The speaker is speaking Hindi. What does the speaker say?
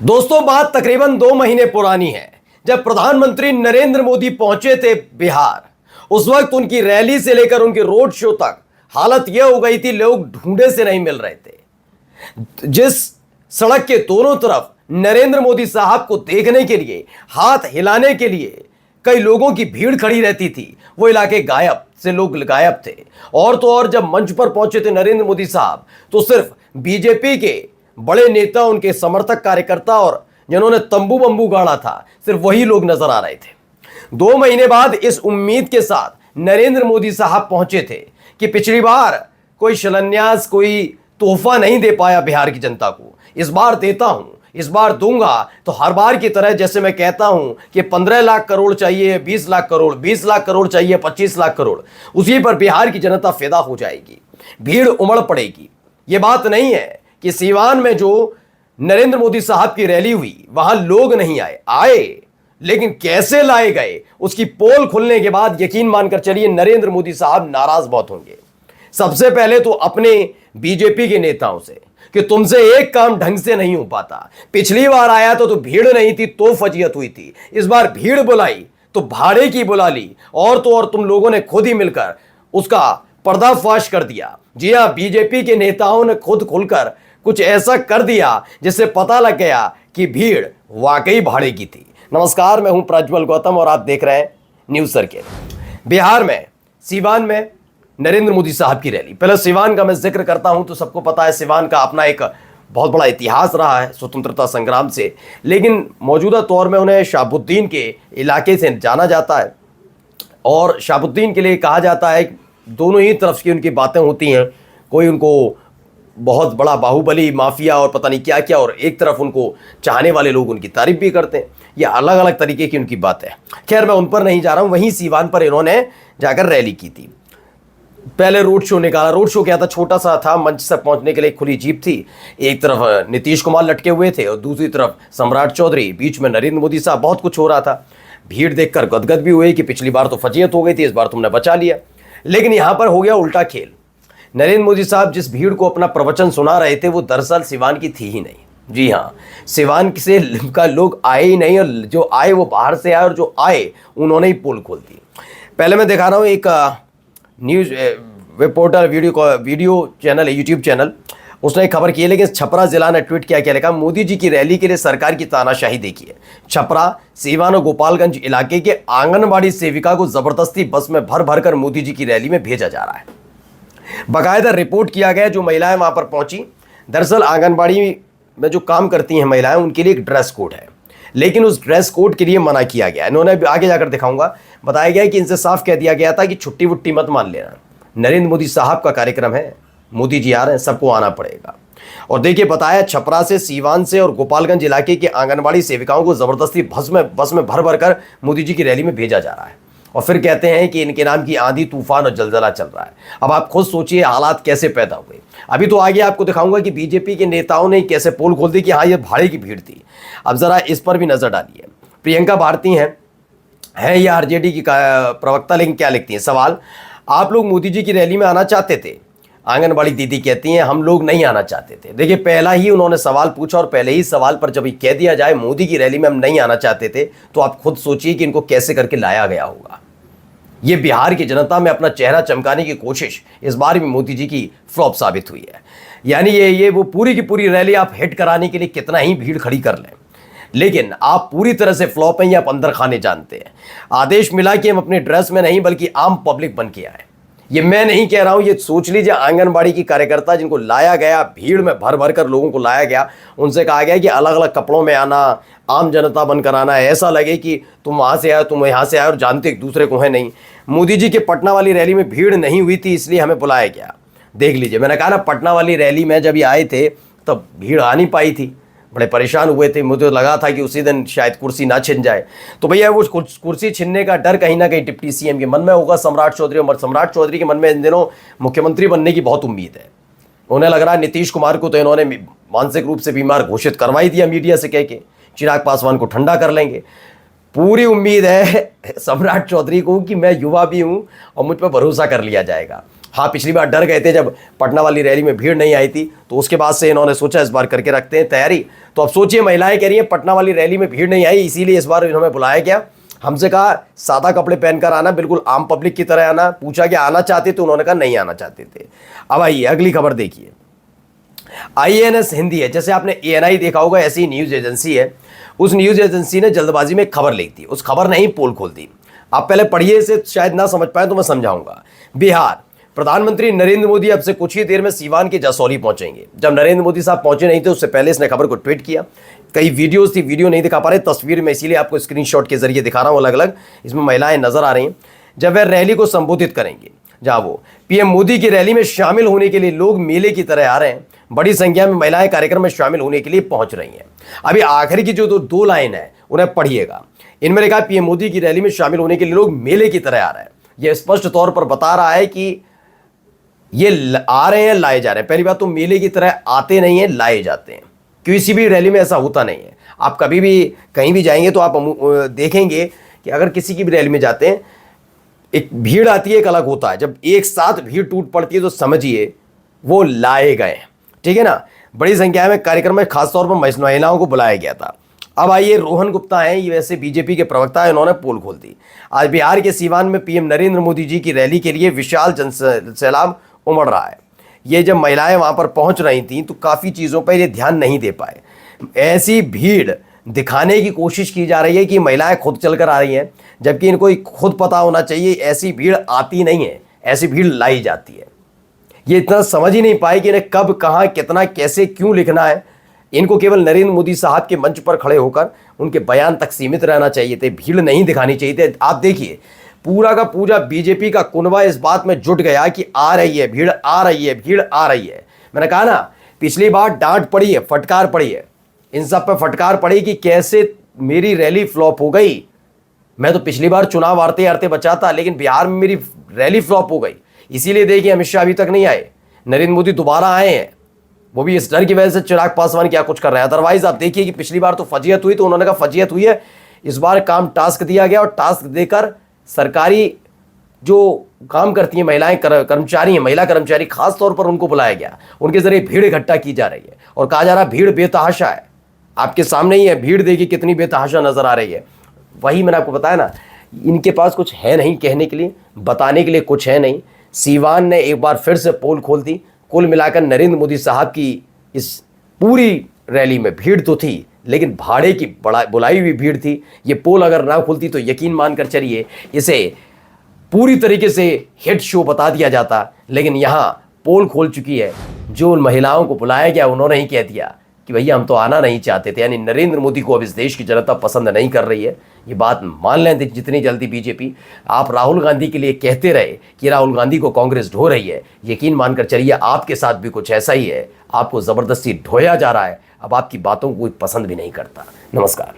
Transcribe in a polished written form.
दोस्तों, बात तकरीबन 2 महीने पुरानी है जब प्रधानमंत्री नरेंद्र मोदी पहुंचे थे बिहार। उस वक्त उनकी रैली से लेकर उनके रोड शो तक हालत यह हो गई थी, लोग ढूंढे से नहीं मिल रहे थे। जिस सड़क के दोनों तरफ नरेंद्र मोदी साहब को देखने के लिए, हाथ हिलाने के लिए कई लोगों की भीड़ खड़ी रहती थी, वो इलाके गायब से लोग गायब थे। और तो और जब मंच पर पहुंचे थे नरेंद्र मोदी साहब, तो सिर्फ बीजेपी के बड़े नेता, उनके समर्थक, कार्यकर्ता और जिन्होंने तंबू बंबू गाड़ा था, सिर्फ वही लोग नजर आ रहे थे। 2 महीने बाद इस उम्मीद के साथ नरेंद्र मोदी साहब पहुंचे थे कि पिछली बार कोई शिलान्यास, कोई तोहफा नहीं दे पाया बिहार की जनता को, इस बार देता हूं, इस बार दूंगा। तो हर बार की तरह जैसे मैं कहता हूं कि 15 लाख करोड़ चाहिए, 20 लाख करोड़, 20 लाख करोड़ चाहिए, 25 लाख करोड़, उसी पर बिहार की जनता फिदा हो जाएगी, भीड़ उमड़ पड़ेगी। यह बात नहीं है कि सीवान में जो नरेंद्र मोदी साहब की रैली हुई वहां लोग नहीं आए, लेकिन कैसे लाए गए उसकी पोल खुलने के बाद यकीन मानकर चलिए नरेंद्र मोदी साहब नाराज बहुत होंगे। सबसे पहले तो अपने बीजेपी के नेताओं से कि तुमसे एक काम ढंग से नहीं हो पाता। पिछली बार आया तो भीड़ नहीं थी तो फजीयत हुई थी, इस बार भीड़ बुलाई तो भाड़े की बुला ली, और तो और तुम लोगों ने खुद ही मिलकर उसका पर्दाफाश कर दिया। जी हां, बीजेपी के नेताओं ने खुद खुलकर कुछ ऐसा कर दिया जिससे पता लग गया कि भीड़ वाकई भाड़े की थी। नमस्कार, मैं हूं प्रज्वल गौतम और आप देख रहे हैं न्यूज सर्किल। बिहार में सीवान में नरेंद्र मोदी साहब की रैली। पहले सीवान का मैं जिक्र करता हूं तो सबको पता है सीवान का अपना एक बहुत बड़ा इतिहास रहा है स्वतंत्रता संग्राम से, लेकिन मौजूदा तौर में उन्हें शहाबुद्दीन के इलाके से जाना जाता है। और शहाबुद्दीन के लिए कहा जाता है, दोनों ही तरफ की उनकी बातें होती हैं। कोई उनको बहुत बड़ा बाहुबली, माफिया और पता नहीं क्या क्या, और एक तरफ उनको चाहने वाले लोग उनकी तारीफ भी करते हैं। ये अलग अलग तरीके की उनकी बात है। खैर, मैं उन पर नहीं जा रहा हूं। वहीं सीवान पर इन्होंने जाकर रैली की थी। पहले रोड शो निकाला। रोड शो क्या था, छोटा सा था, मंच तक पहुंचने के लिए खुली जीप थी। एक तरफ नीतीश कुमार लटके हुए थे और दूसरी तरफ सम्राट चौधरी, बीच में नरेंद्र मोदी साहब। बहुत कुछ हो रहा था। भीड़ देखकर गदगद भी हुई कि पिछली बार तो फजीयत हो गई थी, इस बार तुमने बचा लिया। लेकिन यहां पर हो गया उल्टा खेल। नरेंद्र मोदी साहब जिस भीड़ को अपना प्रवचन सुना रहे थे वो दरअसल सीवान की थी ही नहीं। जी हाँ, सीवान से का लोग आए ही नहीं, और जो आए वो बाहर से आए, और जो आए उन्होंने ही पोल खोल दी। पहले मैं दिखा रहा हूँ एक न्यूज रिपोर्टर वीडियो चैनल है, यूट्यूब चैनल, उसने एक खबर की है। लेकिन छपरा जिला ने ट्वीट क्या लिखा, मोदी जी की रैली के लिए सरकार की तानाशाही देखिए। छपरा, सीवान और गोपालगंज इलाके के आंगनबाड़ी सेविका को जबरदस्ती बस में भर भर कर मोदी जी की रैली में भेजा जा रहा है। बाकायदा रिपोर्ट किया गया, जो महिलाएं वहां पर पहुंची, दरअसल आंगनबाड़ी में जो काम करती हैं महिलाएं, उनके लिए एक ड्रेस कोड है, लेकिन उस ड्रेस कोड के लिए मना किया गया। इन्होंने आगे जाकर दिखाऊंगा, बताया गया कि इनसे साफ कह दिया गया था कि छुट्टी वुट्टी मत मान लेना, नरेंद्र मोदी साहब का कार्यक्रम है, मोदी जी आ रहे हैं, सबको आना पड़ेगा। और देखिए, बताया छपरा से, सीवान से और गोपालगंज इलाके के आंगनबाड़ी सेविकाओं को जबरदस्ती बस में भर भर कर मोदी जी की रैली में भेजा जा रहा है। और फिर कहते हैं कि इनके नाम की आंधी, तूफान और जलजला चल रहा है। अब आप खुद सोचिए हालात कैसे पैदा हुए। अभी तो आगे आपको दिखाऊंगा कि बीजेपी के नेताओं ने कैसे पोल खोल दी कि हाँ, ये भाड़े की भीड़ थी। अब जरा इस पर भी नजर डालिए। प्रियंका भारती हैं या आरजेडी की प्रवक्ता, लेकिन क्या लिखती हैं, सवाल, आप लोग मोदी जी की रैली में आना चाहते थे? आंगनबाड़ी दीदी कहती हैं, हम लोग नहीं आना चाहते थे। देखिए, पहला ही उन्होंने सवाल पूछा, और पहले ही सवाल पर जब कह दिया जाए मोदी की रैली में हम नहीं आना चाहते थे, तो आप खुद सोचिए कि इनको कैसे करके लाया गया होगा। ये बिहार की जनता में अपना चेहरा चमकाने की कोशिश इस बार भी मोदी जी की फ्लॉप साबित हुई है। यानी ये वो पूरी की पूरी रैली आप हिट कराने के लिए कितना ही भीड़ खड़ी कर लें, लेकिन आप पूरी तरह से फ्लॉप हैं, या आप अंदर खाने जानते हैं। आदेश मिला कि हम अपने ड्रेस में नहीं बल्कि आम पब्लिक बन के आए। ये मैं नहीं कह रहा हूं, ये सोच लीजिए आंगनबाड़ी की कार्यकर्ता जिनको लाया गया, भीड़ में भर भर कर लोगों को लाया गया, उनसे कहा गया कि अलग अलग कपड़ों में आना, आम जनता बनकर आना, ऐसा लगे कि तुम वहां से आए, तुम यहाँ से आए, और जानते एक दूसरे को है नहीं। मोदी जी के पटना वाली रैली में भीड़ नहीं हुई थी, इसलिए हमें बुलाया गया। देख लीजिए, मैंने कहा ना, पटना वाली रैली में जब ये आए थे तब भीड़ आ नहीं पाई थी, बड़े परेशान हुए थे। मुझे लगा था कि उसी दिन शायद कुर्सी ना छिन जाए। तो भैया, वो कुर्सी छिनने का डर कहीं ना कहीं डिप्टी सीएम के मन में होगा, सम्राट चौधरी, और सम्राट चौधरी के मन में इन दिनों मुख्यमंत्री बनने की बहुत उम्मीद है। उन्हें लग रहा है नीतीश कुमार को तो इन्होंने मानसिक रूप से बीमार घोषित करवा ही दिया मीडिया से कह के, चिराग पासवान को ठंडा कर लेंगे। पूरी उम्मीद है सम्राट चौधरी को कि मैं युवा भी हूं और मुझ पर भरोसा कर लिया जाएगा। हाँ, पिछली बार डर गए थे जब पटना वाली रैली में भीड़ नहीं आई थी, तो उसके बाद से इन्होंने सोचा इस बार करके रखते हैं तैयारी। तो अब सोचिए, महिलाएं कह रही हैं पटना वाली रैली में भीड़ नहीं आई, इसीलिए इस बार इन्होंने बुलाया गया। हमसे कहा सादा कपड़े पहनकर आना, बिल्कुल आम पब्लिक की तरह आना। पूछा कि आना चाहते, तो उन्होंने कहा नहीं आना चाहते थे। अब आइए अगली खबर देखिए। IANS हिंदी है, जैसे आपने ANI देखा होगा, ऐसी न्यूज एजेंसी है। उस न्यूज एजेंसी ने जल्दबाजी में खबर लिख दी, उस खबर ने ही पोल खोल दी। आप पहले पढ़िए इसे, शायद ना समझ पाए तो मैं समझाऊंगा। बिहार, प्रधानमंत्री नरेंद्र मोदी अब से कुछ ही देर में सीवान के जसौली पहुंचेंगे। जब नरेंद्र मोदी साहब पहुंचे नहीं थे, उससे पहले इसने खबर को ट्वीट किया। कई वीडियोस थी, वीडियो नहीं दिखा पा रहे, तस्वीर में इसीलिए आपको स्क्रीनशॉट के जरिए दिखा रहा हूं अलग अलग। इसमें महिलाएं नजर आ रही हैं। जब वह रैली को संबोधित करेंगे, जहां वो PM मोदी की रैली में शामिल होने के लिए लोग मेले की तरह आ रहे हैं। बड़ी संख्या में महिलाएं कार्यक्रम में शामिल होने के लिए पहुंच रही हैं। अभी आखिर की जो दो लाइन है उन्हें पढ़िएगा। इनमें लिखा PM मोदी की रैली में शामिल होने के लिए लोग मेले की तरह आ रहे हैं। यह स्पष्ट तौर पर बता रहा है कि ये आ रहे हैं, लाए जा रहे हैं। पहली बात तो मेले की तरह आते नहीं है, लाए जाते हैं। किसी भी रैली में ऐसा होता नहीं है। आप कभी भी कहीं भी जाएंगे तो आप देखेंगे कि अगर किसी की भी रैली में जाते हैं, एक भीड़ आती है, एक अलग होता है। जब एक साथ भीड़ टूट पड़ती है तो समझिए वो लाए गए, ठीक है ना। बड़ी संख्या में कार्यक्रम में खासतौर पर महिलाओं को बुलाया गया था। अब आइए, रोहन गुप्ता हैं, ये वैसे बीजेपी के प्रवक्ता है, इन्होंने पोल खोल दी। आज बिहार के सीवान में PM नरेंद्र मोदी जी की रैली के लिए विशाल जनसैलाब उमड़ रहा है। ये जब महिलाएं वहां पर पहुंच रही थी तो काफ़ी चीज़ों पर ये ध्यान नहीं दे पाए। ऐसी भीड़ दिखाने की कोशिश की जा रही है कि महिलाएं खुद चलकर आ रही हैं, जबकि इनको खुद पता होना चाहिए ऐसी भीड़ आती नहीं है, ऐसी भीड़ लाई जाती है। ये इतना समझ ही नहीं पाए कि इन्हें कब, कहाँ, कितना, कैसे, क्यों लिखना है। इनको केवल नरेंद्र मोदी साहब के मंच पर खड़े होकर उनके बयान तक सीमित रहना चाहिए थे, भीड़ नहीं दिखानी चाहिए थे। आप देखिए, पूरा का पूरा बीजेपी का कुनबा इस बात में जुट गया कि आ रही है भीड़, आ रही है भीड़, आ रही है। मैंने कहा ना, पिछली बार डांट पड़ी है, फटकार पड़ी है, इन सब पर फटकार पड़ी कि कैसे मेरी रैली फ्लॉप हो गई। मैं तो पिछली बार चुनाव हारते हारते बचा था, लेकिन बिहार में मेरी रैली फ्लॉप हो गई। इसीलिए देखिए अमित शाह अभी तक नहीं आए, नरेंद्र मोदी दोबारा आए हैं, वो भी इस डर की वजह से चिराग पासवान क्या कुछ कर रहे हैं। अदरवाइज आप देखिए कि पिछली बार तो फजीयत हुई, तो उन्होंने कहा फजीयत हुई है, इस बार काम टास्क दिया गया, और टास्क देकर सरकारी जो काम करती हैं महिलाएं, कर्मचारी हैं, महिला कर्मचारी खास तौर पर उनको बुलाया गया। उनके जरिए भीड़ इकट्ठा की जा रही है और कहा जा रहा है भीड़ बेतहाशा है। आपके सामने ही है, भीड़ देखिए कितनी बेतहाशा नजर आ रही है। वही मैंने आपको बताया ना, इनके पास कुछ है नहीं कहने के लिए, बताने के लिए कुछ है नहीं। सीवान ने एक बार फिर से पोल खोल दी। कुल मिलाकर नरेंद्र मोदी साहब की इस पूरी रैली में भीड़ तो थी, लेकिन भाड़े की बुलाई हुई भीड़ थी। ये पोल अगर ना खुलती तो यकीन मानकर चलिए इसे पूरी तरीके से हिट शो बता दिया जाता। लेकिन यहाँ पोल खोल चुकी है। जो उन महिलाओं को बुलाया गया उन्होंने ही कह दिया कि भैया हम तो आना नहीं चाहते थे। यानी नरेंद्र मोदी को अब इस देश की जनता पसंद नहीं कर रही है। ये बात मान लें जितनी जल्दी बीजेपी, आप राहुल गांधी के लिए कहते रहे कि राहुल गांधी को कांग्रेस ढो रही है, यकीन मानकर चलिए आपके साथ भी कुछ ऐसा ही है। आपको ज़बरदस्ती ढोया जा रहा है। अब आपकी बातों को कोई पसंद भी नहीं करता। नमस्कार।